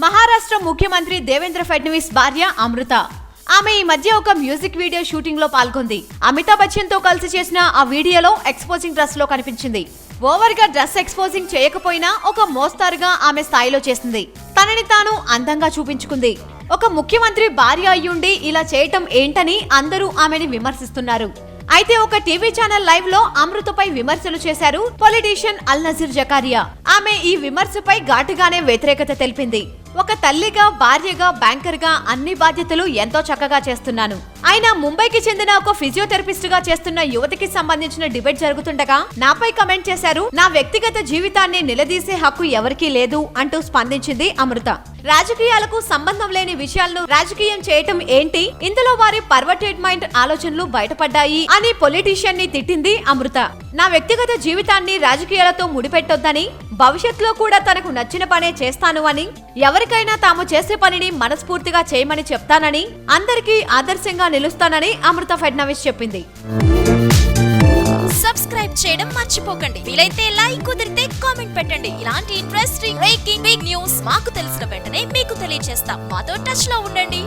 మహారాష్ట్ర ముఖ్యమంత్రి దేవేంద్ర ఫడ్నవీస్ భార్య అమృత. ఆమె ఈ మధ్య ఒక మ్యూజిక్ వీడియో షూటింగ్ లో పాల్గొంది. అమితాబ్ బచ్చన్ తో కలిసి చేసిన ఆ వీడియోలో ఎక్స్పోజింగ్ డ్రెస్ లో కనిపించింది. ఓవర్ గా డ్రెస్ ఎక్స్పోజింగ్ చేయకపోయినా ఒక మోస్తారుగా ఆమె స్థాయిలో చేసింది. తనని తాను అందంగా చూపించుకుంది. ఒక ముఖ్యమంత్రి భార్య అయ్యుండి ఇలా చేయటం ఏంటని అందరూ ఆమెని విమర్శిస్తున్నారు. అయితే ఒక టీవీ ఛానల్ లైవ్ లో అమృతపై విమర్శలు చేశారు పొలిటీషియన్ అల్ నజీర్ జకారియా. ఆమె ఈ విమర్శపై ఘాటుగానే వ్యతిరేకత తెలిపింది. ఒక తల్లిగా, భార్యగా, బ్యాంకర్ గా అన్ని బాధ్యతలు ఎంతో చక్కగా చేస్తున్నాను. అయినా ముంబైకి చెందిన ఒక ఫిజియోథెరపిస్ట్ గా చేస్తున్న యువతికి సంబంధించిన డిబేట్ జరుగుతుండగా నాపై కమెంట్ చేశారు. నా వ్యక్తిగత జీవితాన్ని నిలదీసే హక్కు ఎవరికీ లేదు అంటూ స్పందించింది అమృత. రాజకీయాలకు సంబంధం లేని విషయాలను రాజకీయం చేయటం ఏంటి, ఇందులో వారి పర్వర్టెడ్ మైండ్ ఆలోచనలు బయటపడ్డాయి అని పొలిటీషియన్ ని తిట్టింది అమృత. నా వ్యక్తిగత జీవితాన్ని రాజకీయాలతో ముడిపెట్టొద్దని, భవిష్యత్తులో కూడా తనకు నచ్చిన పనే చేస్తాను అని, ఎవరికైనా తాము చేసే పనిని మనస్ఫూర్తిగా చేయమని చెప్తానని, అందరికీ ఆదర్శంగా నిలుస్తానని అమృత ఫడ్నవీస్ చెప్పింది. సబ్స్క్రైబ్ చేయడం మర్చిపోకండి. వీలైతే లైక్, కుదిరితే కామెంట్ పెట్టండి. ఇలాంటి ఇంట్రెస్టింగ్ బ్రేకింగ్ న్యూస్ మాకు తెలిసిన వెంటనే మీకు తెలియజేస్తాం. మాతో టచ్ లో ఉండండి.